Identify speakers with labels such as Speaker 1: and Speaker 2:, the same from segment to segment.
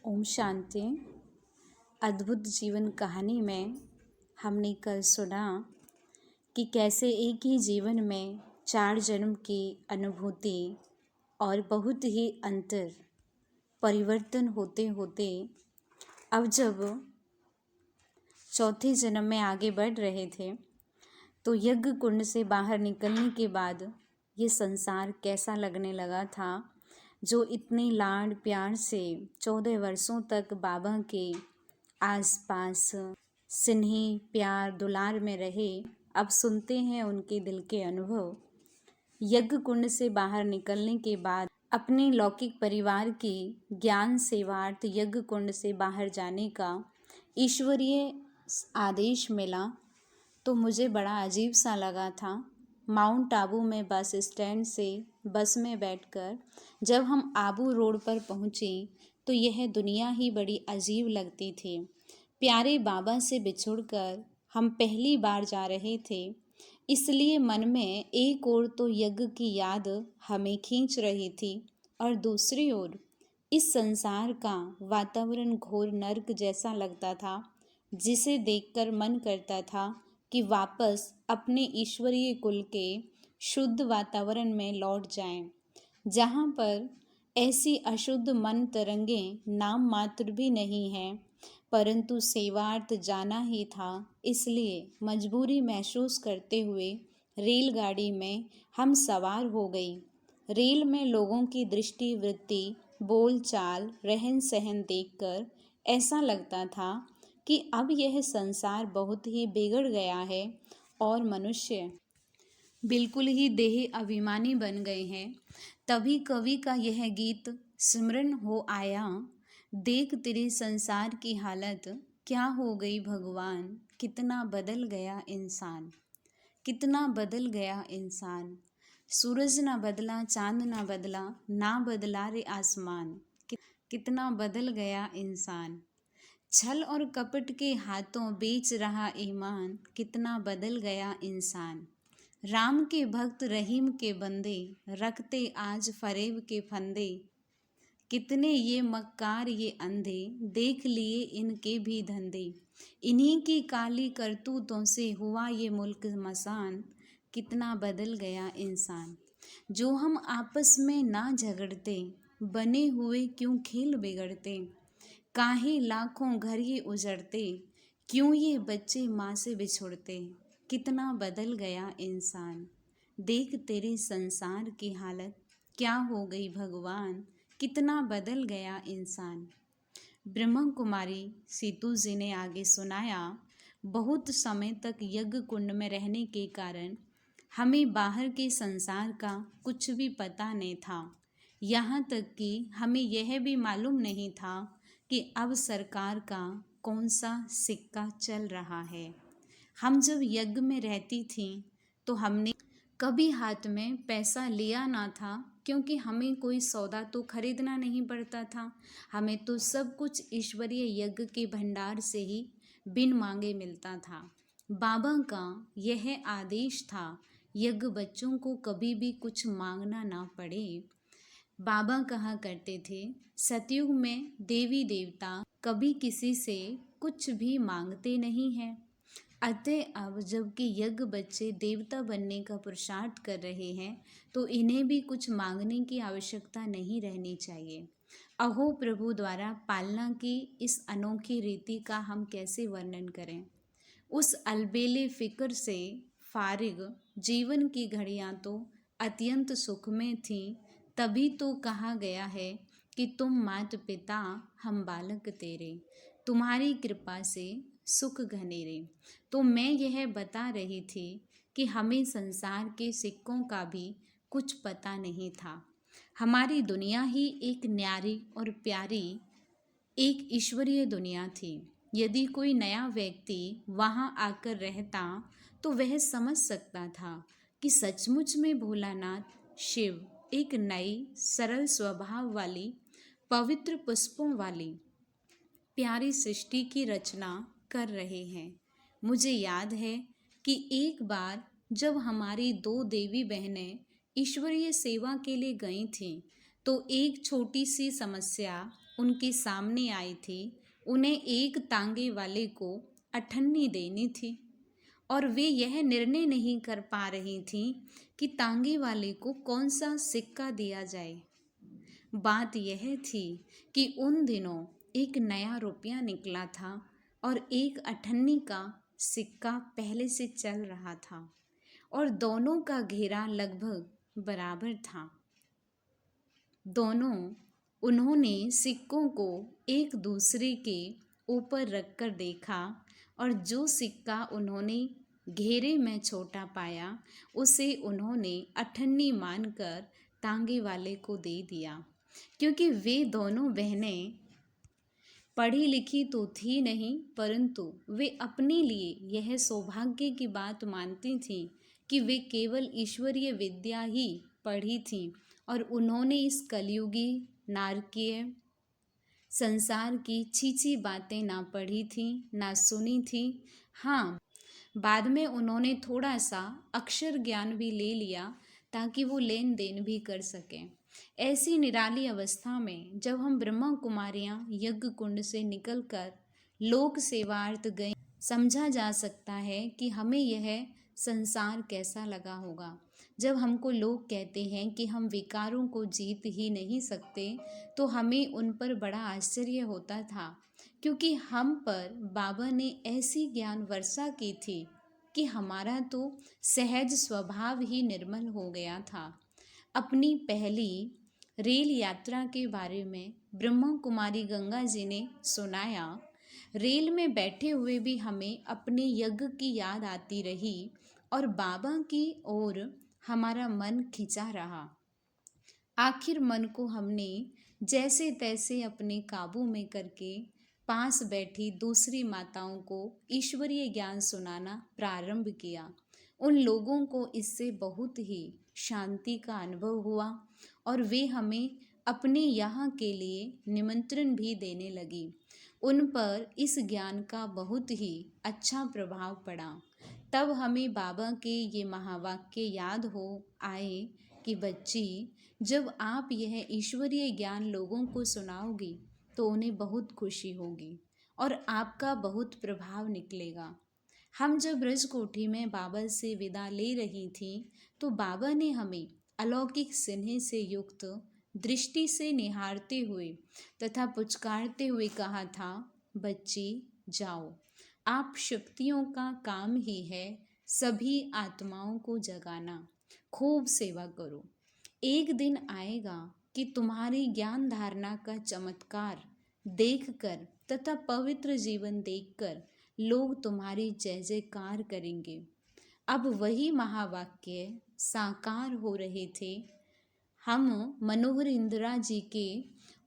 Speaker 1: ओम शांति। अद्भुत जीवन कहानी में हमने कल सुना कि कैसे एक ही जीवन में 4 जन्म की अनुभूति और बहुत ही अंतर परिवर्तन होते होते अब जब चौथे जन्म में आगे बढ़ रहे थे तो यज्ञ कुंड से बाहर निकलने के बाद ये संसार कैसा लगने लगा था। जो इतने लाड प्यार से 14 वर्षों तक बाबा के आसपास स्नेह प्यार दुलार में रहे, अब सुनते हैं उनके दिल के अनुभव। यज्ञ कुंड से बाहर निकलने के बाद अपने लौकिक परिवार की ज्ञान सेवार्थ यज्ञ कुंड से बाहर जाने का ईश्वरीय आदेश मिला तो मुझे बड़ा अजीब सा लगा था। माउंट आबू में बस स्टैंड से बस में बैठकर जब हम आबू रोड पर पहुँचे तो यह दुनिया ही बड़ी अजीब लगती थी। प्यारे बाबा से बिछुड़कर हम पहली बार जा रहे थे, इसलिए मन में एक ओर तो यज्ञ की याद हमें खींच रही थी और दूसरी ओर इस संसार का वातावरण घोर नर्क जैसा लगता था, जिसे देखकर मन करता था कि वापस अपने ईश्वरीय कुल के शुद्ध वातावरण में लौट जाएं, जहाँ पर ऐसी अशुद्ध मन तरंगें नाम मात्र भी नहीं हैं, परंतु सेवार्थ जाना ही था। इसलिए मजबूरी महसूस करते हुए रेलगाड़ी में हम सवार हो गई। रेल में लोगों की दृष्टि वृत्ति बोल चाल रहन सहन देखकर ऐसा लगता था कि अब यह संसार बहुत ही बिगड़ गया है और मनुष्य बिल्कुल ही देह अभिमानी बन गए हैं। तभी कवि का यह गीत स्मरण हो आया, देख तेरे संसार की हालत क्या हो गई भगवान, कितना बदल गया इंसान, कितना बदल गया इंसान। सूरज ना बदला चांद ना बदला, ना बदला रे आसमान, कितना बदल गया इंसान। छल और कपट के हाथों बेच रहा ईमान, कितना बदल गया इंसान। राम के भक्त रहीम के बंदे, रखते आज फरेब के फंदे, कितने ये मक्कार ये अंधे, देख लिए इनके भी धंधे। इन्हीं की काली करतूतों से हुआ ये मुल्क मसान, कितना बदल गया इंसान। जो हम आपस में ना झगड़ते, बने हुए क्यों खेल बिगड़ते, काहे लाखों घर ये उजड़ते, क्यों ये बच्चे माँ से बिछुड़ते, कितना बदल गया इंसान। देख तेरे संसार की हालत क्या हो गई भगवान, कितना बदल गया इंसान। ब्रह्म कुमारी सीतू जी ने आगे सुनाया, बहुत समय तक यज्ञ कुंड में रहने के कारण हमें बाहर के संसार का कुछ भी पता नहीं था। यहाँ तक कि हमें यह भी मालूम नहीं था कि अब सरकार का कौन सा सिक्का चल रहा है। हम जब यज्ञ में रहती थी तो हमने कभी हाथ में पैसा लिया ना था, क्योंकि हमें कोई सौदा तो खरीदना नहीं पड़ता था। हमें तो सब कुछ ईश्वरीय यज्ञ के भंडार से ही बिन मांगे मिलता था। बाबा का यह आदेश था, यज्ञ बच्चों को कभी भी कुछ मांगना ना पड़े। बाबा कहा करते थे, सतयुग में देवी देवता कभी किसी से कुछ भी मांगते नहीं हैं। अतः अब जबकि यज्ञ बच्चे देवता बनने का पुरुषार्थ कर रहे हैं तो इन्हें भी कुछ मांगने की आवश्यकता नहीं रहनी चाहिए। अहो प्रभु द्वारा पालना की इस अनोखी रीति का हम कैसे वर्णन करें। उस अलबेले फिक्र से फारिग जीवन की घड़ियां तो अत्यंत सुख में थीं, तभी तो कहा गया है कि तुम मात पिता हम बालक तेरे, तुम्हारी कृपा से सुख घनेरे। तो मैं यह बता रही थी कि हमें संसार के सिक्कों का भी कुछ पता नहीं था। हमारी दुनिया ही एक न्यारी और प्यारी एक ईश्वरीय दुनिया थी। यदि कोई नया व्यक्ति वहाँ आकर रहता तो वह समझ सकता था कि सचमुच में भोलानाथ शिव एक नई सरल स्वभाव वाली पवित्र पुष्पों वाली प्यारी सृष्टि की रचना कर रहे हैं। मुझे याद है कि एक बार जब हमारी 2 देवी बहनें ईश्वरीय सेवा के लिए गई थीं तो एक छोटी सी समस्या उनके सामने आई थी उन्हें एक तांगे वाले को अठन्नी देनी थी और वे यह निर्णय नहीं कर पा रही थी कि तांगे वाले को कौन सा सिक्का दिया जाए। बात यह थी कि उन दिनों एक नया रुपया निकला था और एक अठन्नी का सिक्का पहले से चल रहा था और दोनों का घेरा लगभग बराबर था। दोनों उन्होंने सिक्कों को एक दूसरे के ऊपर रखकर देखा और जो सिक्का उन्होंने घेरे में छोटा पाया उसे उन्होंने अठन्नी मानकर तांगे वाले को दे दिया, क्योंकि वे दोनों बहनें पढ़ी लिखी तो थी नहीं, परंतु वे अपने लिए यह सौभाग्य की बात मानती थीं कि वे केवल ईश्वरीय विद्या ही पढ़ी थीं और उन्होंने इस कलयुगी नारकीय संसार की छीछी बातें ना पढ़ी थीं ना सुनी थीं। हाँ, बाद में उन्होंने थोड़ा सा अक्षर ज्ञान भी ले लिया ताकि वो लेन देन भी कर सकें। ऐसी निराली अवस्था में जब हम ब्रह्मा कुमारियाँ यज्ञ कुंड से निकलकर लोक सेवार्थ गए, समझा जा सकता है कि हमें यह संसार कैसा लगा होगा। जब हमको लोग कहते हैं कि हम विकारों को जीत ही नहीं सकते तो हमें उन पर बड़ा आश्चर्य होता था, क्योंकि हम पर बाबा ने ऐसी ज्ञान वर्षा की थी कि हमारा तो सहज स्वभाव ही निर्मल हो गया था। अपनी पहली रेल यात्रा के बारे में ब्रह्मा कुमारी गंगा जी ने सुनाया। रेल में बैठे हुए भी हमें अपने यज्ञ की याद आती रही और बाबा की ओर हमारा मन खिंचा रहा। आखिर मन को हमने जैसे तैसे अपने काबू में करके पास बैठी दूसरी माताओं को ईश्वरीय ज्ञान सुनाना प्रारंभ किया। उन लोगों को इससे बहुत ही शांति का अनुभव हुआ और वे हमें अपने यहाँ के लिए निमंत्रण भी देने लगी। उन पर इस ज्ञान का बहुत ही अच्छा प्रभाव पड़ा। तब हमें बाबा के ये महावाक्य याद हो आए कि बच्ची, जब आप यह ईश्वरीय ज्ञान लोगों को सुनाओगी तो उन्हें बहुत खुशी होगी और आपका बहुत प्रभाव निकलेगा। हम जब ब्रजकोठी में बाबा से विदा ले रही थी तो बाबा ने हमें अलौकिक स्नेह से युक्त दृष्टि से निहारते हुए तथा पुचकारते हुए कहा था, बच्ची जाओ, आप शक्तियों का काम ही है सभी आत्माओं को जगाना, खूब सेवा करो। एक दिन आएगा कि तुम्हारी ज्ञान धारणा का चमत्कार देखकर तथा पवित्र जीवन देखकर लोग तुम्हारी जय जयकार करेंगे। अब वही महावाक्य साकार हो रहे थे। हम मनोहर इंदिरा जी के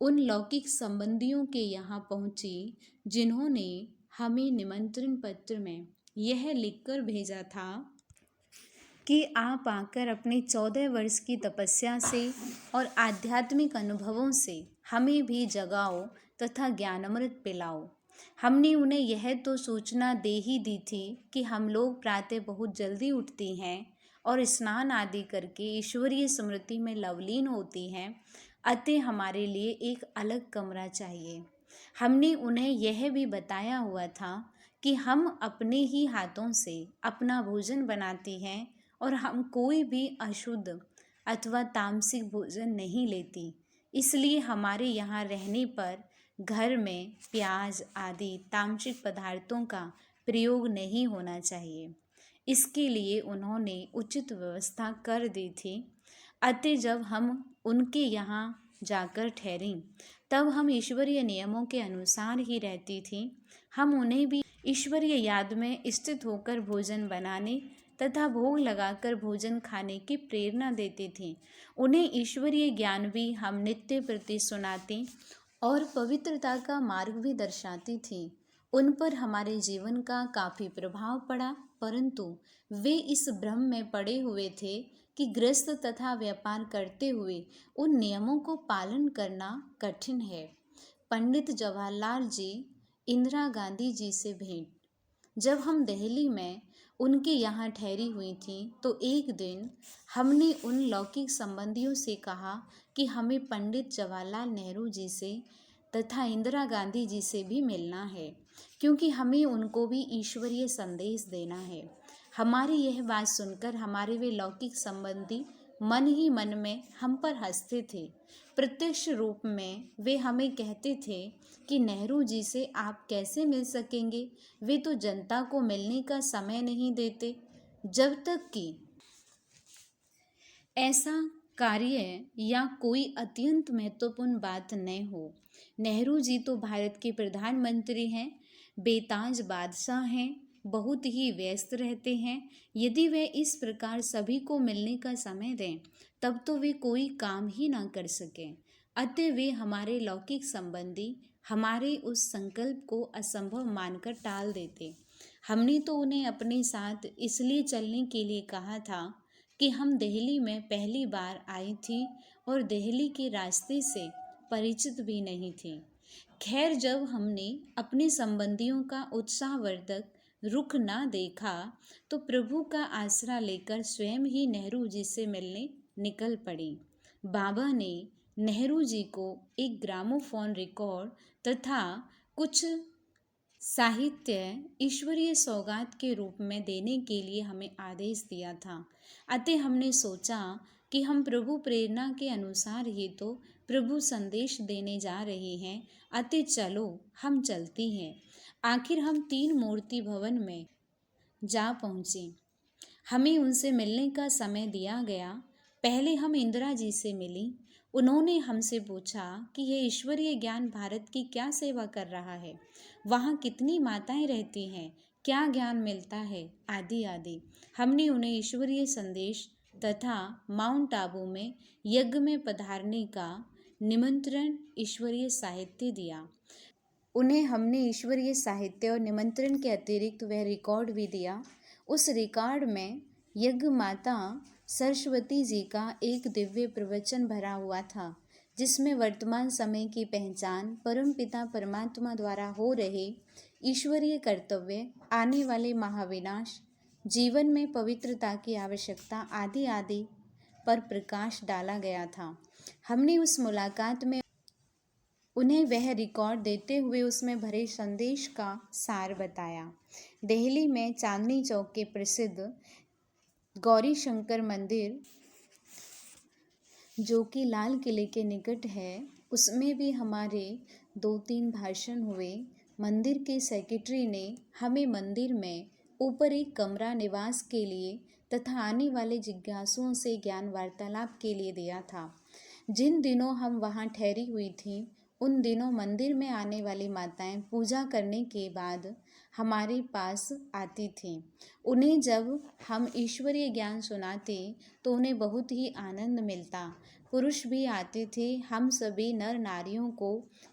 Speaker 1: उन लौकिक संबंधियों के यहाँ पहुँचे जिन्होंने हमें निमंत्रण पत्र में यह लिखकर भेजा था कि आप आकर अपने 14 वर्ष की तपस्या से और आध्यात्मिक अनुभवों से हमें भी जगाओ तथा ज्ञानामृत पिलाओ। हमने उन्हें यह तो सूचना दे ही दी थी कि हम लोग प्रातः बहुत जल्दी उठती हैं और स्नान आदि करके ईश्वरीय स्मृति में लवलीन होती हैं, अतः हमारे लिए एक अलग कमरा चाहिए। हमने उन्हें यह भी बताया हुआ था कि हम अपने ही हाथों से अपना भोजन बनाती हैं और हम कोई भी अशुद्ध अथवा तामसिक भोजन नहीं लेती, इसलिए हमारे यहाँ रहने पर घर में प्याज आदि तामसिक पदार्थों का प्रयोग नहीं होना चाहिए। इसके लिए उन्होंने उचित व्यवस्था कर दी थी। अतः जब हम उनके यहाँ जाकर ठहरीं तब हम ईश्वरीय नियमों के अनुसार ही रहती थीं। हम उन्हें भी ईश्वरीय याद में स्थित होकर भोजन बनाने तथा भोग लगाकर भोजन खाने की प्रेरणा देते थे। उन्हें ईश्वरीय ज्ञान भी हम नित्य प्रति सुनाते और पवित्रता का मार्ग भी दर्शाती थी। उन पर हमारे जीवन का काफ़ी प्रभाव पड़ा, परंतु वे इस भ्रम में पड़े हुए थे कि गृहस्थ तथा व्यापार करते हुए उन नियमों को पालन करना कठिन है। पंडित जवाहरलाल जी इंदिरा गांधी जी से भेंट। जब हम दिल्ली में उनके यहाँ ठहरी हुई थी तो एक दिन हमने उन लौकिक संबंधियों से कहा कि हमें पंडित जवाहरलाल नेहरू जी से तथा इंदिरा गांधी जी से भी मिलना है, क्योंकि हमें उनको भी ईश्वरीय संदेश देना है। हमारी यह बात सुनकर हमारे वे लौकिक संबंधी मन ही मन में हम पर हंसते थे। प्रत्यक्ष रूप में वे हमें कहते थे कि नेहरू जी से आप कैसे मिल सकेंगे, वे तो जनता को मिलने का समय नहीं देते। जब तक कि ऐसा कार्य या कोई अत्यंत महत्वपूर्ण बात न हो। नेहरू जी तो भारत के प्रधानमंत्री हैं, बेताज बादशाह हैं, बहुत ही व्यस्त रहते हैं। यदि वे इस प्रकार सभी को मिलने का समय दें, तब तो वे कोई काम ही ना कर सकें। अतः वे हमारे लौकिक संबंधी हमारे उस संकल्प को असंभव मानकर टाल देते। हमने तो उन्हें अपने साथ इसलिए चलने के लिए कहा था कि हम दिल्ली में पहली बार आई थी और दिल्ली के रास्ते से परिचित भी नहीं थी। खैर, जब हमने अपने संबंधियों का उत्साहवर्धक रुख ना देखा तो प्रभु का आसरा लेकर स्वयं ही नेहरू जी से मिलने निकल पड़ी। बाबा ने नेहरू जी को एक ग्रामोफोन रिकॉर्ड तथा कुछ साहित्य ईश्वरीय सौगात के रूप में देने के लिए हमें आदेश दिया था। अतः हमने सोचा कि हम प्रभु प्रेरणा के अनुसार ही तो प्रभु संदेश देने जा रहे हैं, अतः चलो हम चलती हैं। आखिर हम 3 मूर्ति भवन में जा पहुँचे। हमें उनसे मिलने का समय दिया गया। पहले हम इंदिरा जी से मिली। उन्होंने हमसे पूछा कि यह ईश्वरीय ज्ञान भारत की क्या सेवा कर रहा है, वहाँ कितनी माताएं रहती हैं, क्या ज्ञान मिलता है, आदि आदि। हमने उन्हें ईश्वरीय संदेश तथा माउंट आबू में यज्ञ में पधारने का निमंत्रण, ईश्वरीय साहित्य दिया। उन्हें हमने ईश्वरीय साहित्य और निमंत्रण के अतिरिक्त वह रिकॉर्ड भी दिया। उस रिकॉर्ड में यज्ञ माता सरस्वती जी का एक दिव्य प्रवचन भरा हुआ था, जिसमें वर्तमान समय की पहचान, परमपिता परमात्मा द्वारा हो रहे ईश्वरीय कर्तव्य, आने वाले महाविनाश, जीवन में पवित्रता की आवश्यकता आदि आदि पर प्रकाश डाला गया था। हमने उस मुलाकात में उन्हें वह रिकॉर्ड देते हुए उसमें भरे संदेश का सार बताया। दिल्ली में चांदनी चौक के प्रसिद्ध गौरी शंकर मंदिर, जो कि लाल किले के निकट है, उसमें भी हमारे 2-3 भाषण हुए। मंदिर के सेक्रेटरी ने हमें मंदिर में ऊपर एक कमरा निवास के लिए तथा आने वाले जिज्ञासुओं से ज्ञान वार्तालाप के लिए दिया था। जिन दिनों हम वहाँ ठहरी हुई थीं, उन दिनों मंदिर में आने वाली माताएं पूजा करने के बाद हमारे पास आती थीं। उन्हें जब हम ईश्वरीय ज्ञान सुनाते तो उन्हें बहुत ही आनंद मिलता। पुरुष भी आते थे। हम सभी नर नारियों को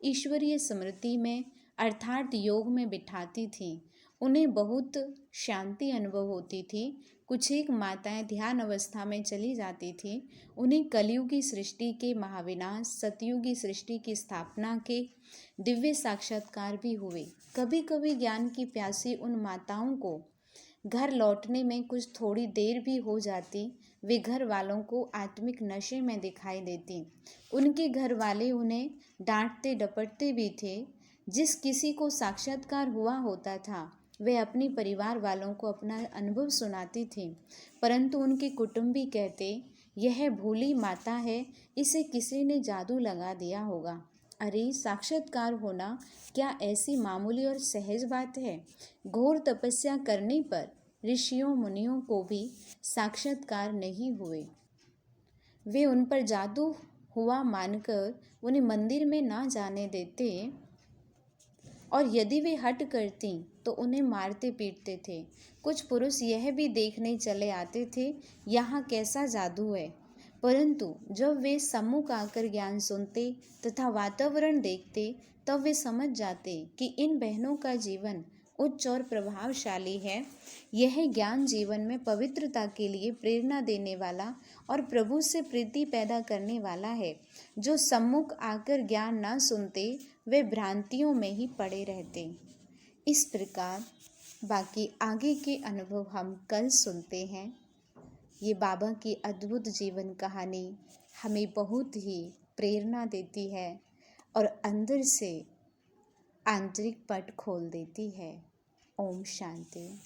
Speaker 1: ईश्वरीय स्मृति में अर्थात योग में बिठाती थीं। उन्हें बहुत शांति अनुभव होती थी। कुछ एक माताएं ध्यान अवस्था में चली जाती थीं। उन्हें कलयुगी सृष्टि के महाविनाश, सतयुगी सृष्टि की स्थापना के दिव्य साक्षात्कार भी हुए। कभी कभी ज्ञान की प्यासी उन माताओं को घर लौटने में कुछ थोड़ी देर भी हो जाती। वे घर वालों को आत्मिक नशे में दिखाई देती। उनके घर वाले उन्हें डांटते डपटते भी थे। जिस किसी को साक्षात्कार हुआ होता था, वे अपने परिवार वालों को अपना अनुभव सुनाती थी, परंतु उनके कुटुंबी कहते, यह भोली माता है, इसे किसी ने जादू लगा दिया होगा। अरे, साक्षात्कार होना क्या ऐसी मामूली और सहज बात है? घोर तपस्या करने पर ऋषियों मुनियों को भी साक्षात्कार नहीं हुए। वे उन पर जादू हुआ मानकर उन्हें मंदिर में ना जाने देते, और यदि वे हट करती तो उन्हें मारते पीटते थे। कुछ पुरुष यह भी देखने चले आते थे यहाँ कैसा जादू है, परंतु जब वे सम्मुख आकर ज्ञान सुनते तथा वातावरण देखते, तब वे समझ जाते कि इन बहनों का जीवन उच्च और प्रभावशाली है। यह ज्ञान जीवन में पवित्रता के लिए प्रेरणा देने वाला और प्रभु से प्रीति पैदा करने वाला है। जो सम्मुख आकर ज्ञान ना सुनते, वे भ्रांतियों में ही पड़े रहते। इस प्रकार बाकी आगे के अनुभव हम कल सुनते हैं। ये बाबा की अद्भुत जीवन कहानी हमें बहुत ही प्रेरणा देती है। और अंदर से आंतरिक पट खोल देती है। ओम शांति।